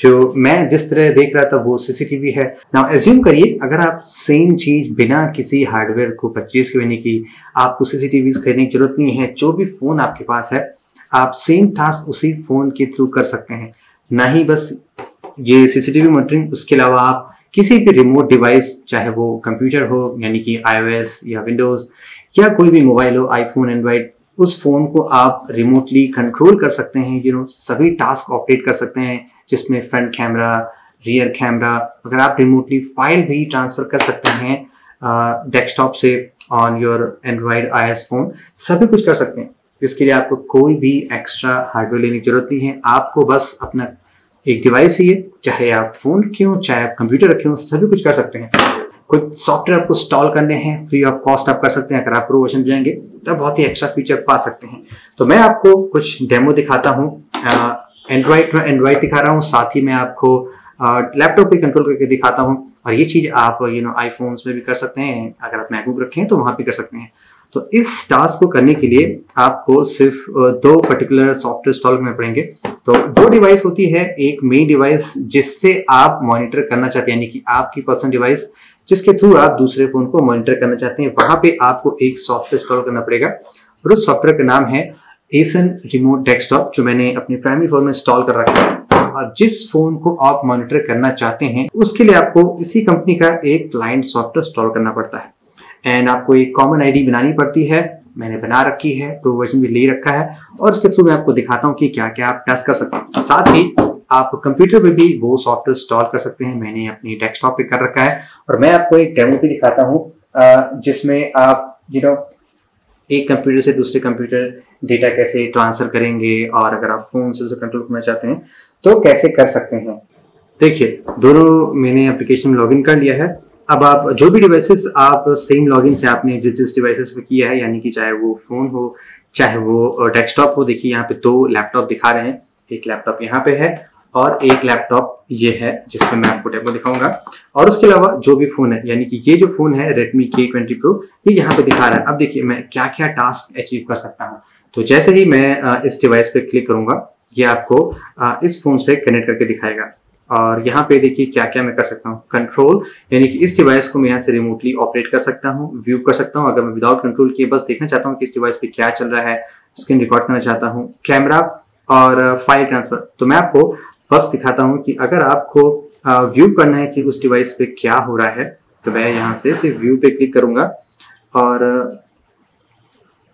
जो मैं जिस तरह देख रहा था वो सीसीटीवी है। नाउ एज्यूम करिए अगर आप सेम चीज बिना किसी हार्डवेयर को परचेज करने की, आपको सीसीटीवी खरीदने की जरूरत नहीं है, जो भी फोन आपके पास है आप सेम टास्क उसी फोन के थ्रू कर सकते हैं। ना ही बस ये सीसीटीवी मॉनिटरिंग, उसके अलावा आप किसी भी रिमोट डिवाइस, चाहे वो कंप्यूटर हो यानी कि iOS या विंडोज या कोई भी मोबाइल हो, आईफोन, एंड्रॉइड, उस फोन को आप रिमोटली कंट्रोल कर सकते हैं। सभी टास्क ऑपरेट कर सकते हैं, जिसमें फ्रंट कैमरा, रियर कैमरा, अगर आप रिमोटली फाइल भी ट्रांसफर कर सकते हैं डेस्कटॉप से on your Android iOS phone, सभी कुछ कर सकते हैं। इसके लिए आपको कोई भी एक्स्ट्रा हार्डवेयर लेने की जरूरत नहीं है। आपको बस अपना एक डिवाइस चाहिए, चाहे आप फोन रखे हो, चाहे आप कंप्यूटर रखे हो, सभी कुछ कर सकते हैं। कुछ सॉफ्टवेयर आपको इंस्टॉल करने हैं, फ्री ऑफ कॉस्ट आप कर सकते हैं। अगर आप प्रो वर्जन जाएंगे तो बहुत ही एक्स्ट्रा फीचर पा सकते हैं। तो मैं आपको कुछ डेमो दिखाता हूँ। एंड्रॉइड दिखा रहा हूँ, साथ ही मैं आपको लैपटॉप पे कंट्रोल करके दिखाता हूँ। और ये चीज आप आईफोन्स में भी कर सकते हैं, अगर आप मैकबुक रखें तो वहां भी कर सकते हैं। तो इस टास्क को करने के लिए आपको सिर्फ दो पर्टिकुलर सॉफ्टवेयर इंस्टॉल करने पड़ेंगे। तो दो डिवाइस होती है, एक मेन डिवाइस जिससे आप मॉनिटर करना चाहते हैं, यानी कि आपकी पर्सनल डिवाइस जिसके थ्रू आप दूसरे फोन को मॉनिटर करना चाहते हैं, वहां पे आपको एक सॉफ्टवेयर इंस्टॉल करना पड़ेगा और उस सॉफ्टवेयर का नाम है एसन रिमोट डेस्कटॉप, जो मैंने अपने प्राइमरी फोन में इंस्टॉल कर रखा है। और जिस फोन को आप मॉनिटर करना चाहते हैं उसके लिए आपको इसी कंपनी का एक क्लाइंट सॉफ्टवेयर इंस्टॉल करना पड़ता है एंड आपको एक कॉमन आईडी बनानी पड़ती है। मैंने बना रखी है, प्रो वर्जन भी ले रखा है और उसके थ्रू मैं आपको दिखाता हूँ कि क्या क्या आप टेस्ट कर सकते हैं। साथ ही आप कंप्यूटर पे भी वो सॉफ्टवेयर इंस्टॉल कर सकते हैं। मैंने अपनी डेस्कटॉप पे कर रखा है और मैं आपको एक डेमो भी दिखाता हूँ जिसमें आप एक कंप्यूटर से दूसरे कंप्यूटर डेटा कैसे ट्रांसफर करेंगे और अगर आप फोन से उसे कंट्रोल करना चाहते हैं तो कैसे कर सकते हैं। देखिए, दोनों मैंने एप्लीकेशन में लॉगिन कर लिया है। अब आप जो भी डिवाइसेस आप सेम लॉगिन से आपने जिस डिवाइसेस पे किया है, यानी कि चाहे वो फोन हो चाहे वो डेस्कटॉप हो, देखिए यहाँ पे दो लैपटॉप दिखा रहे हैं। एक लैपटॉप यहाँ पे है और एक लैपटॉप ये है जिसपे मैं आपको डेमो दिखाऊंगा। और उसके अलावा जो भी फोन है, यानी कि ये जो फोन है Redmi K20 Pro, ये यहाँ पे दिखा रहा है। अब देखिए मैं क्या क्या टास्क अचीव कर सकता हूँ। तो जैसे ही मैं इस डिवाइस पे क्लिक करूंगा, ये आपको इस फोन से कनेक्ट करके दिखाएगा। और यहाँ पे देखिए क्या क्या मैं कर सकता हूँ। कंट्रोल, यानी कि इस डिवाइस को मैं यहाँ से रिमोटली ऑपरेट कर सकता हूँ, व्यू कर सकता हूँ। अगर मैं विदाउट कंट्रोल किए बस देखना चाहता हूँ कि इस डिवाइस पे क्या चल रहा है, स्क्रीन रिकॉर्ड करना चाहता हूँ, कैमरा और फाइल ट्रांसफर। तो मैं आपको फर्स्ट दिखाता हूँ कि अगर आपको व्यू करना है कि उस डिवाइस पे क्या हो रहा है, तो मैं यहाँ से सिर्फ व्यू पे क्लिक करूंगा और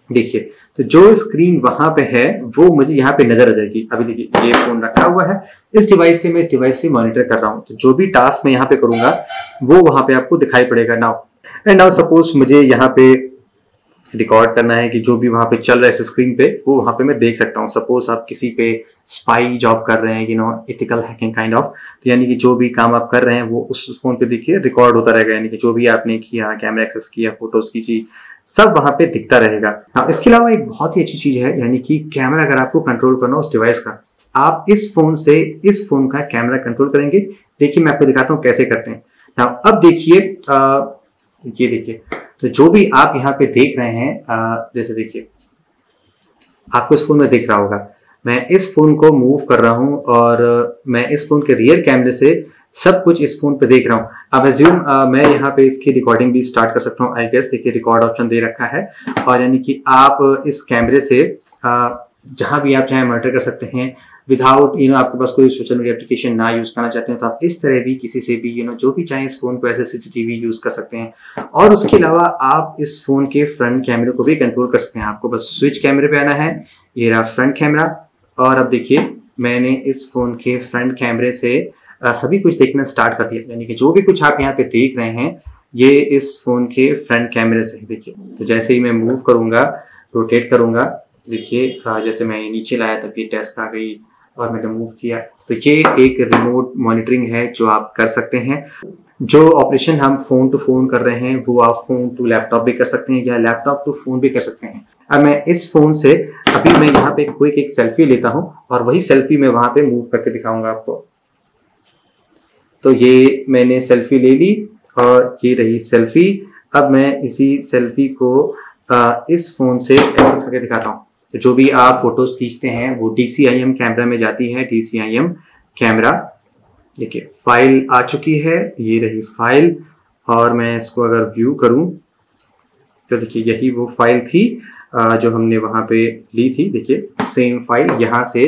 देखिए तो जो स्क्रीन वहां पे है वो मुझे यहाँ पे नजर आ जाएगी। अभी देखिए ये फोन रखा हुआ है, इस डिवाइस से मैं इस डिवाइस से मॉनिटर कर रहा हूँ। तो जो भी टास्क मैं यहाँ पे करूंगा वो वहां पे आपको दिखाई पड़ेगा। नाउ सपोज मुझे यहाँ पे रिकॉर्ड करना है कि जो भी वहां पे चल रहा है इस स्क्रीन पे, वो वहां पे मैं देख सकता हूँ। सपोज आप किसी पे स्पाई जॉब कर रहे हैं, एथिकल हैकिंग काइंड ऑफ, तो यानी कि जो भी काम आप कर रहे हैं वो उस फोन पे देखिए रिकॉर्ड होता रहेगा। यानी कि जो भी आपने किया, कैमरा एक्सेस किया, फोटोज खींची, सब वहां पे दिखता रहेगा। हाँ, इसके अलावा एक बहुत ही अच्छी चीज है, यानी कि कैमरा अगर आपको कंट्रोल करना हो उस डिवाइस का, आप इस फोन से इस फोन का कैमरा कंट्रोल करेंगे। देखिए मैं आपको दिखाता हूँ कैसे करते हैं। अब देखिए ये देखिए, तो जो भी आप यहाँ पे देख रहे हैं, जैसे देखिए आपको इस फोन में दिख रहा होगा, मैं इस फोन को मूव कर रहा हूँ और मैं इस फोन के रियर कैमरे से सब कुछ इस फोन पे देख रहा हूँ। अब एज्यूम मैं यहाँ पे इसकी रिकॉर्डिंग भी स्टार्ट कर सकता हूँ। आई गेस देखिए रिकॉर्ड ऑप्शन दे रखा है और यानी कि आप इस कैमरे से जहां भी आप चाहे मॉनिटर कर सकते हैं विदाउट आपके पास कोई सोशल मीडिया एप्लीकेशन ना यूज करना चाहते हैं तो आप इस तरह भी किसी से भी जो भी चाहे इस फोन को ऐसे सीसीटीवी यूज कर सकते हैं। और उसके अलावा आप इस फोन के फ्रंट कैमरे को भी कंट्रोल कर सकते हैं। आपको बस स्विच कैमरे पे आना है, ये रहा फ्रंट कैमरा। और अब देखिए मैंने इस फोन के फ्रंट कैमरे से सभी कुछ देखना स्टार्ट कर दिया, यानी कि जो भी कुछ आप यहाँ पे देख रहे हैं ये इस फोन के फ्रंट कैमरे से देखिए। तो जैसे ही मैं मूव करूंगा, रोटेट करूंगा, देखिए जैसे मैं नीचे लाया तब ये टेस्ट आ गई और मैंने मूव किया। तो ये एक रिमोट मॉनिटरिंग है जो आप कर सकते हैं। जो ऑपरेशन हम फोन टू फोन कर रहे हैं वो आप फोन टू लैपटॉप भी कर सकते हैं या लैपटॉप टू फोन भी कर सकते हैं। अब मैं इस फोन से अभी मैं यहाँ पे क्विक एक सेल्फी लेता हूँ और वही सेल्फी मैं वहां पे मूव करके दिखाऊंगा आपको। तो ये मैंने सेल्फी ले ली और ये रही सेल्फी। अब मैं इसी सेल्फी को इस फोन से ऐसे करके दिखाता हूँ। तो जो भी आप फोटोज खींचते हैं वो DCIM कैमरा में जाती है, DCIM कैमरा। देखिए फाइल आ चुकी है, ये रही फाइल। और मैं इसको अगर व्यू करूं तो देखिए यही वो फाइल थी जो हमने वहां पे ली थी। देखिए सेम फाइल यहाँ से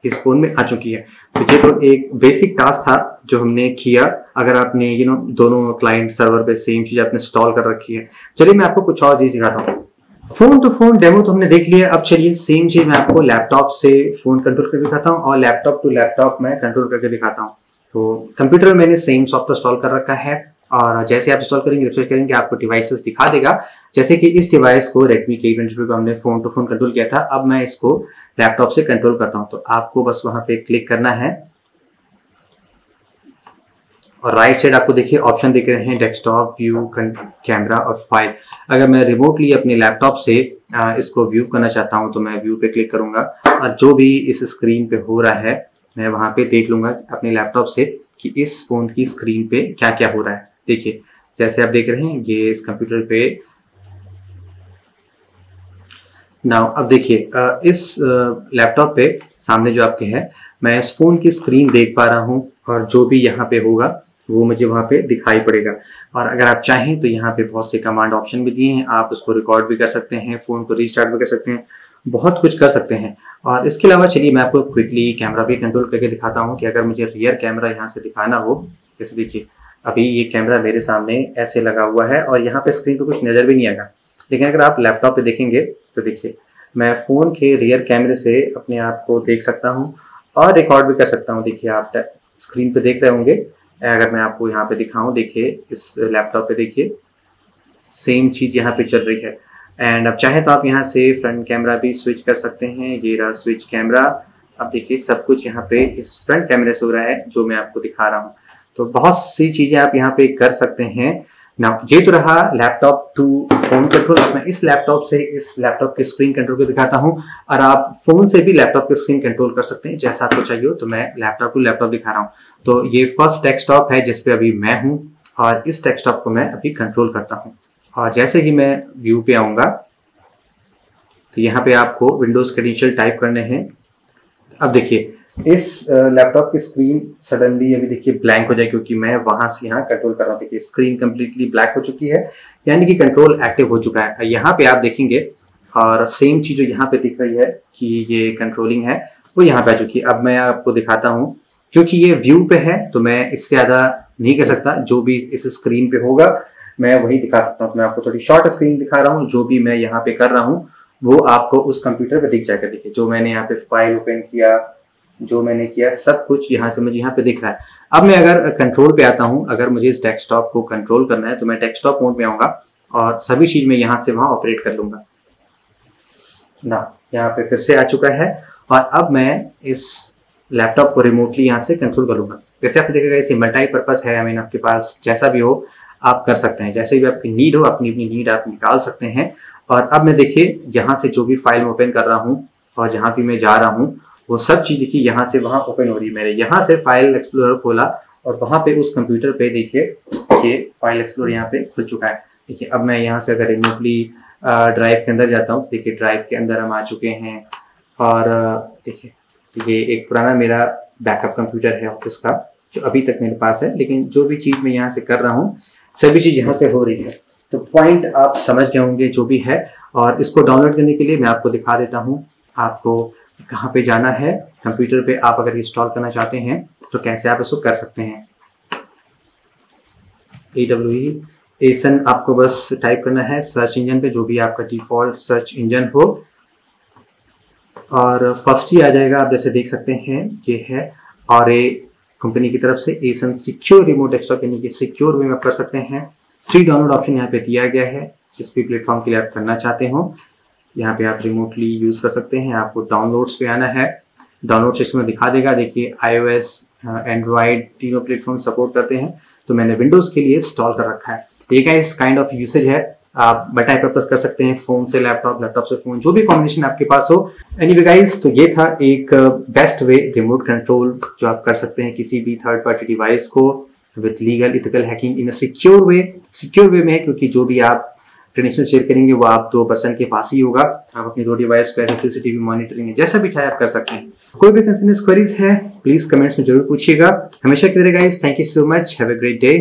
इस फोन में आ चुकी है। तो ये तो एक बेसिक टास्क था जो हमने किया। अगर आपने दोनों क्लाइंट सर्वर पे सेम चीज आपने इंस्टॉल कर रखी है। चलिए मैं आपको कुछ और चीज दिखाता हूँ। फोन टू फोन डेमो तो हमने देख लिया। अब चलिए सेम चीज मैं आपको लैपटॉप से फोन कंट्रोल करके दिखाता हूँ और लैपटॉप टू लैपटॉप मैं कंट्रोल करके दिखाता हूँ। तो कंप्यूटर में मैंने सेम सॉफ्टवेयर इंस्टॉल कर रखा है और जैसे आप इंस्टॉल करेंगे रिफ्रेश करेंगे आपको डिवाइसेस दिखा देगा। जैसे कि इस डिवाइस को Redmi K20 को हमने फोन टू फोन कंट्रोल किया था। अब मैं इसको लैपटॉप से कंट्रोल करता हूँ। तो आपको बस वहां पे क्लिक करना है और राइट साइड आपको देखिए ऑप्शन दिख रहे हैं, डेस्कटॉप, व्यू, कैमरा और फाइल। अगर मैं रिमोटली अपने लैपटॉप से इसको व्यू करना चाहता हूँ तो मैं व्यू पे क्लिक करूंगा और जो भी इस स्क्रीन पे हो रहा है मैं वहां पे देख लूंगा अपने लैपटॉप से कि इस फोन की स्क्रीन पे क्या क्या हो रहा है। देखिए जैसे आप देख रहे हैं ये इस कंप्यूटर पे नाउ। अब देखिए इस लैपटॉप पे सामने जो आपके है मैं इस फोन की स्क्रीन देख पा रहा हूँ और जो भी यहाँ पे होगा वो मुझे वहाँ पे दिखाई पड़ेगा। और अगर आप चाहें तो यहाँ पे बहुत से कमांड ऑप्शन भी दिए हैं। आप उसको रिकॉर्ड भी कर सकते हैं, फोन को रीस्टार्ट भी कर सकते हैं, बहुत कुछ कर सकते हैं। और इसके अलावा चलिए मैं आपको क्विकली कैमरा भी कंट्रोल करके दिखाता हूँ कि अगर मुझे रियर कैमरा यहाँ से दिखाना हो। जैसे देखिए अभी ये कैमरा मेरे सामने ऐसे लगा हुआ है और यहाँ पे स्क्रीन पे कुछ नजर भी नहीं आएगा। लेकिन अगर आप लैपटॉप पे देखेंगे तो देखिए मैं फोन के रियर कैमरे से अपने आप को देख सकता हूँ और रिकॉर्ड भी कर सकता हूँ। देखिए आप स्क्रीन पे देख रहे होंगे। अगर मैं आपको यहाँ पे दिखाऊं, देखिए इस लैपटॉप पे देखिए सेम चीज यहाँ पे चल रही है। एंड अब चाहे तो आप यहाँ से फ्रंट कैमरा भी स्विच कर सकते हैं। ये रहा स्विच कैमरा। अब देखिए सब कुछ यहाँ पे इस फ्रंट कैमरे से हो रहा है जो मैं आपको दिखा रहा हूँ। तो बहुत सी चीजें आप यहाँ पे कर सकते हैं ना। ये तो रहा लैपटॉप टू फोन कंट्रोल। अब मैं इस लैपटॉप से इस लैपटॉप की स्क्रीन कंट्रोल को दिखाता हूँ और आप फोन से भी लैपटॉप की स्क्रीन कंट्रोल कर सकते हैं जैसा आपको चाहिए हो। तो मैं लैपटॉप टू लैपटॉप दिखा रहा हूँ। तो ये फर्स्ट डेस्कटॉप है जिसपे अभी मैं हूँ और इस डेस्कटॉप को मैं अभी कंट्रोल करता हूँ। और जैसे ही मैं व्यू पे आऊंगा तो यहाँ पे आपको विंडोज क्रेडेंशियल टाइप करने हैं। अब देखिए इस लैपटॉप की स्क्रीन सडनली अभी देखिए ब्लैंक हो जाए क्योंकि मैं वहां से यहाँ कंट्रोल कर रहा हूँ। देखिए स्क्रीन कंप्लीटली ब्लैक हो चुकी है यानी कि कंट्रोल एक्टिव हो चुका है। यहाँ पे आप देखेंगे और सेम चीज जो यहाँ पे दिख रही है कि ये कंट्रोलिंग है वो यहाँ पे आ चुकी है। अब मैं आपको दिखाता हूँ क्योंकि ये व्यू पे है तो मैं इससे ज्यादा नहीं कर सकता। जो भी इस स्क्रीन पे होगा मैं वही दिखा सकता हूँ। तो मैं आपको थोड़ी शॉर्ट स्क्रीन दिखा रहा हूँ। जो भी मैं यहाँ पे कर रहा हूँ वो आपको उस कंप्यूटर पे दिख जाएगा। देखिए जो मैंने यहाँ पे फाइल ओपन किया, जो मैंने किया सब कुछ यहाँ से मुझे यहाँ पे दिख रहा है। अब मैं अगर कंट्रोल पे आता हूँ, अगर मुझे इस डेस्कटॉप को कंट्रोल करना है तो मैं डेस्कटॉप मोड में आऊंगा और सभी चीज में यहाँ से वहां ऑपरेट कर लूंगा ना। यहाँ पे फिर से आ चुका है और अब मैं इस लैपटॉप को रिमोटली यहाँ से कंट्रोल करूंगा। जैसे आप देखेगा इसे मल्टीपर्पज है। आई मीन आपके पास जैसा भी हो आप कर सकते हैं, जैसे भी आपकी नीड हो अपनी अपनी नीड आप निकाल सकते हैं। और अब मैं देखिए यहाँ से जो भी फाइल में ओपन कर रहा हूँ और जहाँ भी मैं जा रहा हूँ वो सब चीज देखिए यहाँ से वहां ओपन हो रही है। मैंने यहाँ से फाइल एक्सप्लोरर खोला और वहां पे उस कंप्यूटर पे देखिए ये फाइल एक्सप्लोरर यहाँ पे खुल चुका है। देखिए अब मैं यहाँ से अगर रिमोटली ड्राइव के अंदर जाता हूँ, देखिए ड्राइव के अंदर हम आ चुके हैं। और देखिए ये एक पुराना मेरा बैकअप कंप्यूटर है ऑफिस का जो अभी तक मेरे पास है। लेकिन जो भी चीज मैं यहाँ से कर रहा हूँ सभी चीज यहाँ से हो रही है। तो पॉइंट आप समझ गए होंगे जो भी है। और इसको डाउनलोड करने के लिए मैं आपको दिखा देता हूँ आपको कहाँ पे जाना है। कंप्यूटर पे आप अगर इंस्टॉल करना चाहते हैं तो कैसे आप इसको कर सकते हैं। AWE एसन आपको बस टाइप करना है सर्च इंजन पे, जो भी आपका डिफॉल्ट सर्च इंजन हो और फर्स्ट ही आ जाएगा। आप जैसे देख सकते हैं ये है और कंपनी की तरफ से एसन सिक्योर रिमोट डेस्कटॉप यानी कि सिक्योर वे में आप कर सकते हैं। फ्री डाउनलोड ऑप्शन यहाँ पे दिया गया है जिस भी प्लेटफॉर्म के लिए आप करना चाहते हो। यहाँ पे आप रिमोटली यूज कर सकते हैं। आपको डाउनलोड्स पे आना है, डाउनलोड सेक्शन में दिखा देगा। देखिए iOS एंड्रॉइड तीनों प्लेटफॉर्म सपोर्ट करते हैं तो मैंने विंडोज के लिए इंस्टॉल कर रखा है। ये गाइस काइंड ऑफ यूसेज है। आप मल्टीपर्पज कर सकते हैं, फोन से लैपटॉप, लैपटॉप से फोन, जो भी कॉम्बिनेशन आपके पास हो। एनीवे गाइस तो ये था एक बेस्ट वे रिमोट कंट्रोल जो आप कर सकते हैं किसी भी थर्ड पार्टी डिवाइस को with legal ethical hacking in a secure way. Secure वे में है क्योंकि जो भी आप क्रेडेंशियल शेयर करेंगे वो आप 2% के पास ही होगा। आप अपनी 2 डिवाइस को ऐसे सीसीटीवी मॉनिटरिंग जैसा भी चाहे आप कर सकते हैं। कोई भी कंसर्न क्वेरीज है प्लीज कमेंट्स में जरूर पूछिएगा। हमेशा की तरह guys, thank you so much, have a great day.